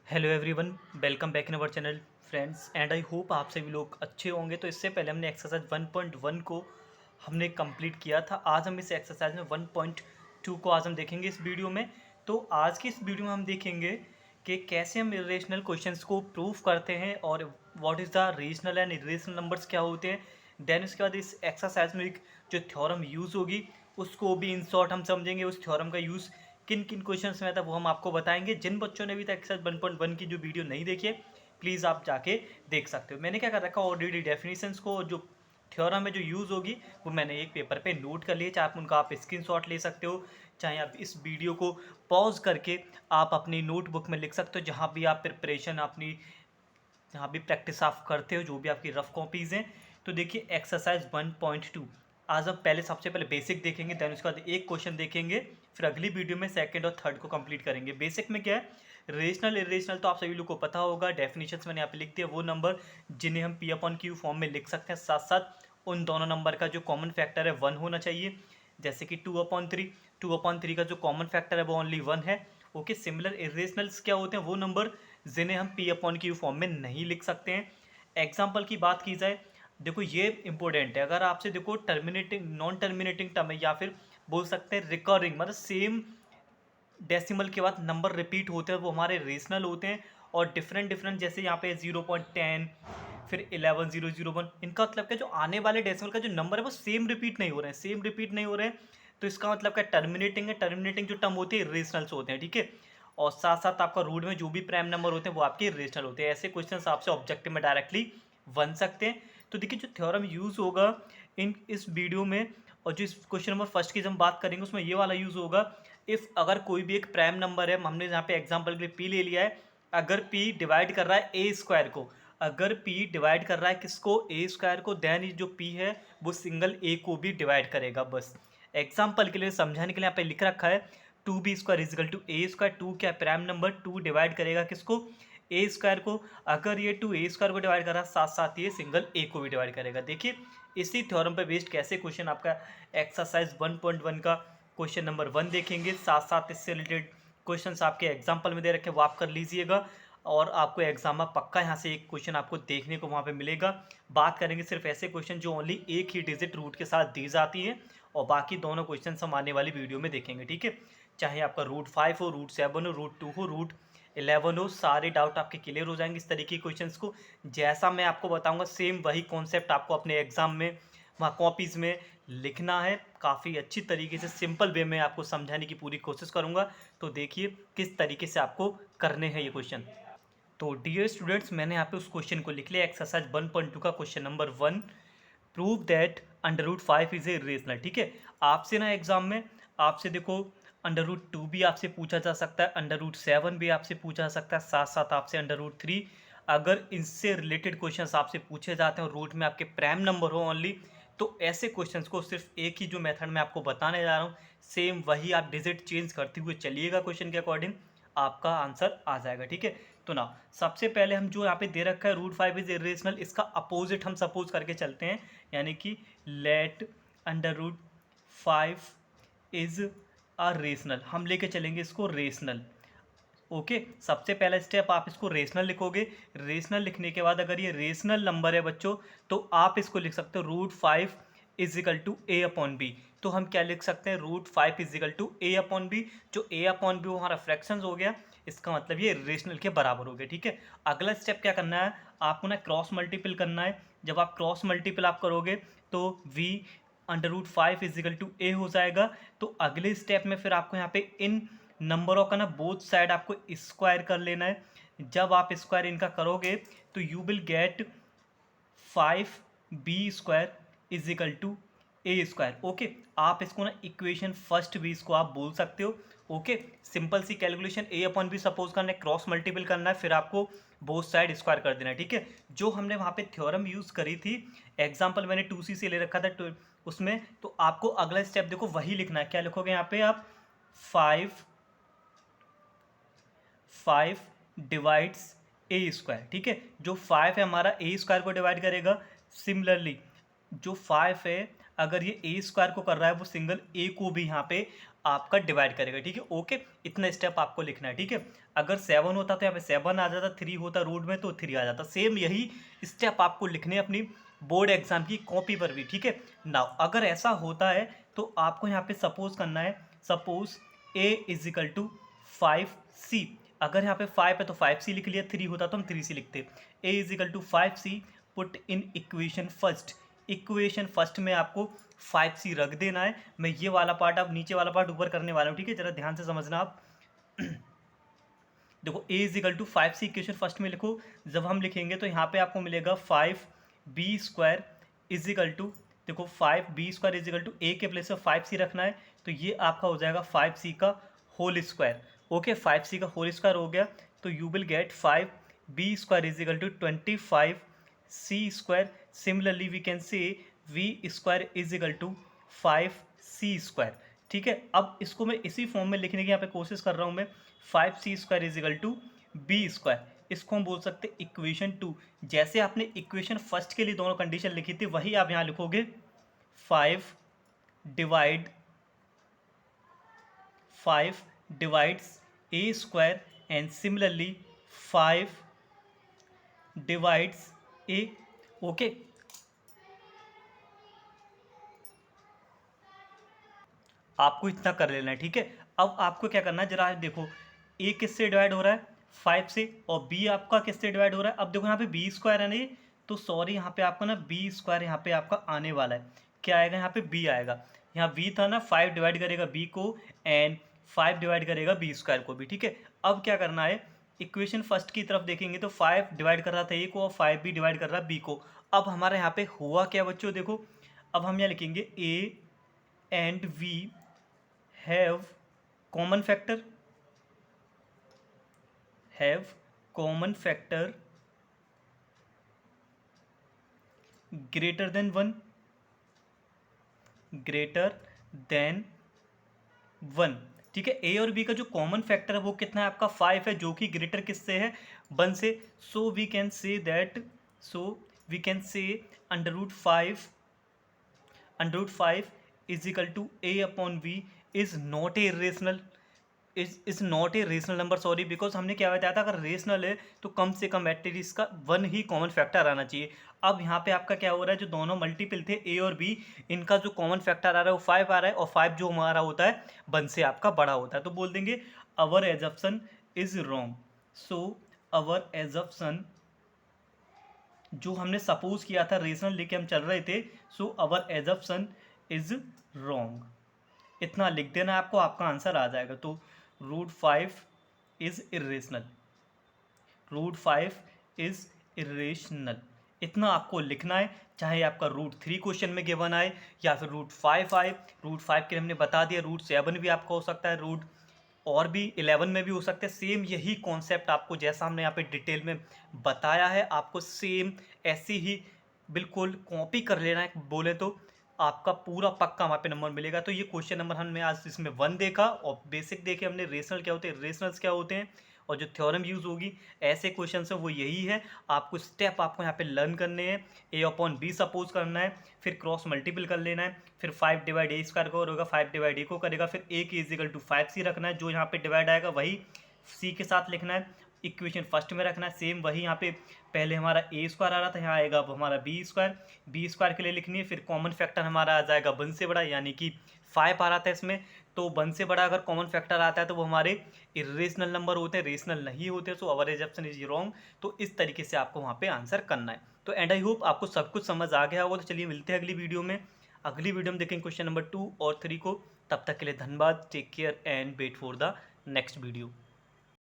Hello everyone, welcome back in our channel friends and I hope आप सभी लोग अच्छे होंगे। तो इससे पहले हमने एक्सरसाइज 1.1 को हमने कंप्लीट किया था। आज हम इस एक्सरसाइज में 1.2 को आज हम देखेंगे इस वीडियो में। तो आज की इस वीडियो में हम देखेंगे कि कैसे हम इरेशनल क्वेश्चंस को प्रूव करते हैं और what is the regional and irrational numbers क्या होते हैं। देन उसके बाद इस एक्सरसाइज में एक जो थ्योरम यूज़ होगी उसको भी इन शॉर्ट हम समझेंगे। उस थ्योरम का यूज़ किन किन क्वेश्चंस में आता है वो हम आपको बताएंगे। जिन बच्चों ने अभी तक एक्सरसाइज 1.1 की जो वीडियो नहीं देखी है प्लीज़ आप जाके देख सकते हो। मैंने क्या कर रखा है ऑलरेडी डेफिनेशंस को जो थ्योरम में जो यूज़ होगी वो मैंने एक पेपर पे नोट कर लिए। चाहे आप उनका आप स्क्रीनशॉट ले सकते हो, चाहे आप इस वीडियो को पॉज करके आप अपनी नोटबुक में लिख सकते हो। जहाँ भी आप प्रिपरेशन अपनी जहाँ भी प्रैक्टिस आप करते हो, जो भी आपकी रफ कॉपीज़ हैं। तो देखिए एक्सरसाइज 1.2 आज हम पहले सबसे पहले बेसिक देखेंगे, देन उसके बाद एक क्वेश्चन देखेंगे, फिर अगली वीडियो में सेकंड और थर्ड को कंप्लीट करेंगे। बेसिक में क्या है, रेशनल इरेशनल तो आप सभी लोग को पता होगा। डेफिनेशंस मैंने यहाँ पे लिख दिया, वो नंबर जिन्हें हम P/Q फॉर्म में लिख सकते हैं। साथ साथ उन दोनों नंबर का जो कॉमन फैक्टर है 1 होना चाहिए। जैसे कि 2/3 का जो कॉमन फैक्टर है वो ओनली 1 है। ओके, सिमिलर इरेशनल्स क्या होते हैं, वो नंबर जिन्हें हम P/Q फॉर्म में नहीं लिख सकते हैं। एग्जाम्पल की बात की जाए, देखो ये इंपॉर्टेंट है। अगर आपसे देखो टर्मिनेटिंग नॉन टर्मिनेटिंग टर्म है या फिर बोल सकते हैं रिकरिंग, मतलब सेम डेसिमल के बाद नंबर रिपीट होते हैं, वो हमारे रेशनल होते हैं। और डिफरेंट डिफरेंट जैसे यहाँ पे 0.10 फिर 11,001, इनका मतलब क्या, जो आने वाले डेसिमल का जो नंबर है वो सेम रिपीट नहीं हो रहे हैं, सेम रिपीट नहीं हो रहे हैं। तो इसका मतलब क्या, टर्मिनेटिंग है। टर्मिनेटिंग जो टर्म होती है रेशनल्स होते हैं, ठीक है। और साथ साथ आपका रूट में जो भी प्राइम नंबर होते हैं वो आपके रेशनल होते हैं। ऐसे क्वेश्चन आपसे ऑब्जेक्टिव में डायरेक्टली बन सकते हैं। तो देखिए जो थ्योरम यूज़ होगा इस वीडियो में, और जो इस क्वेश्चन नंबर फर्स्ट की जब हम बात करेंगे उसमें ये वाला यूज़ होगा। इफ़ अगर कोई भी एक प्राइम नंबर है, हमने यहाँ पे एग्जांपल के लिए पी ले लिया है, अगर पी डिवाइड कर रहा है ए स्क्वायर को, अगर पी डिवाइड कर रहा है किसको, ए स्क्वायर को, देन जो पी है वो सिंगल ए को भी डिवाइड करेगा। बस एग्जांपल के लिए समझाने के लिए यहाँ पे लिख रखा है 2b² is equal to A square. 2 क्या प्राइम नंबर, 2 डिवाइड करेगा किसको, ए स्क्वायर को। अगर ये 2 ए स्क्वायर को डिवाइड कर रहा है, साथ साथ ये सिंगल ए को भी डिवाइड करेगा। देखिए इसी थ्योरम पे बेस्ड कैसे क्वेश्चन आपका एक्सरसाइज 1.1 का क्वेश्चन नंबर 1 देखेंगे। साथ साथ इससे रिलेटेड क्वेश्चंस आपके एग्जाम्पल में दे रखे, वो आप कर लीजिएगा। और आपको एग्जाम में पक्का यहाँ से एक क्वेश्चन आपको देखने को वहाँ पे मिलेगा। बात करेंगे सिर्फ ऐसे क्वेश्चन जो ओनली एक ही डिजिट रूट के साथ दी जाती है, और बाकी दोनों क्वेश्चन हम आने वाली वीडियो में देखेंगे, ठीक है। चाहे आपका रूट 5 हो, रूट 7 हो, रूट 2 हो, रूट 11 हो, सारे डाउट आपके क्लियर हो जाएंगे इस तरीके के क्वेश्चंस को। जैसा मैं आपको बताऊंगा सेम वही कॉन्सेप्ट आपको अपने एग्जाम में वहाँ कॉपीज़ में लिखना है। काफ़ी अच्छी तरीके से सिंपल वे में आपको समझाने की पूरी कोशिश करूँगा। तो देखिए किस तरीके से आपको करने हैं ये क्वेश्चन। तो डियर स्टूडेंट्स, मैंने यहाँ पे उस क्वेश्चन को लिख लिया, एक्सरसाइज 1.2 का question number 1, prove that under root 5 is a rational. ठीक है, आपसे ना एग्जाम में आपसे देखो अंडर रूट 2 भी आपसे पूछा जा सकता है, अंडर रूट 7 भी आपसे पूछा जा सकता है, साथ साथ आपसे अंडर रूट 3। अगर इनसे रिलेटेड क्वेश्चंस आपसे पूछे जाते हैं और रूट में आपके प्राइम नंबर हो ओनली, तो ऐसे क्वेश्चंस को सिर्फ एक ही जो मेथड में आपको बताने जा रहा हूँ, सेम वही आप डिजिट चेंज करते हुए चलिएगा, क्वेश्चन के अकॉर्डिंग आपका आंसर आ जाएगा। ठीक है, तो ना सबसे पहले हम जो यहाँ पे दे रखा है रूट 5 इज इरेशनल, इसका अपोजिट हम सपोज करके चलते हैं। यानी कि let under root 5 is a rational, हम लेके चलेंगे इसको रेशनल। ओके, सबसे पहला स्टेप आप इसको रेशनल लिखोगे। रेशनल लिखने के बाद अगर ये रेशनल नंबर है बच्चों, तो आप इसको लिख सकते हो रूट 5 इजिकल टू A/B। तो हम क्या लिख सकते हैं, रूट 5 इजिकल टू A/B। जो A/B वो हमारा फ्रैक्शन हो गया, इसका मतलब ये रेशनल के बराबर हो गया। ठीक है, अगला स्टेप क्या करना है, आपको ना क्रॉस मल्टीपल करना है। जब आप क्रॉस मल्टीपल आप करोगे तो V under root 5 is equal to A हो जाएगा। तो अगले स्टेप में फिर आपको यहाँ पे इन नंबरों का ना बोथ साइड आपको स्क्वायर कर लेना है। जब आप स्क्वायर इनका करोगे तो you will get 5B² is equal to A²। Okay, आप इसको ना इक्वेशन फर्स्ट भी इसको आप बोल सकते हो। ओके, सिंपल सी कैलकुलेशन, A/B सपोज करना है, क्रॉस मल्टीपल करना है, फिर आपको बोथ साइड स्क्वायर कर देना है। ठीक है, जो हमने वहाँ पे थ्योरम यूज़ करी थी, एग्जाम्पल मैंने 2C से ले रखा था उसमें, तो आपको अगला स्टेप देखो वही लिखना है। क्या लिखोगे यहाँ पे आप, 5 डिवाइड्स A²। ठीक है, जो 5 है हमारा A² को डिवाइड करेगा। सिमिलरली जो 5 है, अगर ये A² को कर रहा है, वो सिंगल A को भी यहाँ पे आपका डिवाइड करेगा, ठीक है। ओके, इतना स्टेप आपको लिखना है, ठीक है। अगर 7 होता तो यहाँ पे 7 आ जाता, 3 होता रूट में तो 3 आ जाता। सेम यही स्टेप आपको लिखने अपनी बोर्ड एग्जाम की कॉपी पर भी, ठीक है। नाउ अगर ऐसा होता है तो आपको यहाँ पे सपोज करना है, suppose a is equal to 5c। अगर यहाँ पे 5 है तो 5c लिख लिया, 3 होता तो हम 3c लिखते। a is equal to 5c, put in equation first. Equation first में आपको 5c रख देना है। मैं ये वाला पार्ट, आप नीचे वाला पार्ट ऊपर करने वाला हूँ, ठीक है। जरा ध्यान से समझना आप। देखो a is equal to 5c equation first में लिखो। जब हम लिखेंगे तो यहाँ पे आपको मिलेगा 5b² इज इक्वल टू, देखो 5b² is equal to a के प्लेस में 5c रखना है, तो ये आपका हो जाएगा 5c का होल स्क्वायर। ओके, 5c का होल स्क्वायर हो गया, तो you will get 5b² is equal to 25c²। Similarly we can say v² is equal to 5c², ठीक है। अब इसको मैं इसी फॉर्म में लिखने की यहाँ पे कोशिश कर रहा हूँ मैं, 5c² is equal to b²। इसको हम बोल सकते हैं इक्वेशन 2। जैसे आपने इक्वेशन फर्स्ट के लिए दोनों कंडीशन लिखी थी वही आप यहाँ लिखोगे, 5 divides a² and similarly 5 divides a। Okay, आपको इतना कर लेना है, ठीक है। अब आपको क्या करना है, जरा देखो a किससे डिवाइड हो रहा है, 5 से, और b आपका किससे डिवाइड हो रहा है। अब देखो यहाँ पे b² है नहीं, तो सॉरी यहाँ पे आपका ना b² यहाँ पे आपका आने वाला है। क्या आएगा यहाँ पे, b आएगा। यहाँ b था ना, 5 डिवाइड करेगा b को एंड 5 डिवाइड करेगा b² को भी, ठीक है। अब क्या करना है, इक्वेशन फर्स्ट की तरफ देखेंगे तो 5 डिवाइड कर रहा था a को और 5 भी डिवाइड कर रहा है b को। अब हमारे यहाँ पे हुआ क्या बच्चों, देखो अब हम यहाँ लिखेंगे a and v have common factor greater than 1, ठीक है। a और b का जो कॉमन फैक्टर है वो कितना है आपका 5 है, जो कि ग्रेटर किससे है, 1 से। So we can say √5 is equal to a upon v is not a rational, is not a rational number, sorry, because हमने क्या बताया था, अगर रेशनल है तो कम से कम एटलीस्ट इसका 1 ही कॉमन फैक्टर आना चाहिए। अब यहाँ पे आपका क्या हो रहा है, जो दोनों मल्टीपल थे a और b, इनका जो कॉमन फैक्टर आ रहा है वो 5 आ रहा है, और 5 जो हमारा होता है 1 से आपका बड़ा होता है, तो बोल देंगे our assumption is wrong. So our assumption, जो हमने सपोज किया था रेशनल लेके हम चल रहे थे, सो अवर एजप्शन इज रॉन्ग। इतना लिख देना आपको, आपका आंसर आ जाएगा। तो √5 इज इरेशनल, इतना आपको लिखना है। चाहे आपका √3 क्वेश्चन में गिवन आए या फिर √5 आए। √5 के लिए हमने बता दिया, √7 भी आपका हो सकता है, रूट और भी 11 में भी हो सकते हैं। सेम यही कॉन्सेप्ट आपको जैसा हमने यहाँ पे डिटेल में बताया है, आपको सेम ऐसी ही बिल्कुल कॉपी कर लेना है, बोले तो आपका पूरा पक्का वहाँ पे नंबर मिलेगा। तो ये क्वेश्चन नंबर हमने आज इसमें 1 देखा, और बेसिक देखे हमने रेशनल क्या होते हैं, रेशनल्स क्या होते हैं, और जो थ्योरम यूज़ होगी ऐसे क्वेश्चन है वो यही है। आपको स्टेप आपको यहाँ पे लर्न करने हैं, a अपॉन b सपोज करना है, फिर क्रॉस मल्टीपल कर लेना है, फिर 5 डिवाइड a² को होगा, 5 डिवाइड a को करेगा, फिर a की इज इक्वल टू 5c रखना है, जो यहाँ पे डिवाइड आएगा वही c के साथ लिखना है, इक्वेशन फर्स्ट में रखना है। सेम वही यहाँ पे पहले हमारा a² आ रहा था, यहाँ आएगा अब हमारा b² के लिए लिखनी है। फिर कॉमन फैक्टर हमारा आ जाएगा 1 से बड़ा, यानी कि 5 आ रहा था इसमें, तो 1 से बड़ा अगर कॉमन फैक्टर आता है तो वो हमारे इरेशनल नंबर होते हैं, रेशनल नहीं होते, सो अवर एजप्शन इज रॉन्ग। तो इस तरीके से आपको वहाँ पे आंसर करना है। तो एंड आई होप आपको सब कुछ समझ आ गया होगा। तो चलिए मिलते हैं अगली वीडियो में। अगली वीडियो में देखेंगे क्वेश्चन नंबर 2 और 3 को। तब तक के लिए धन्यवाद, take care and wait for the next video.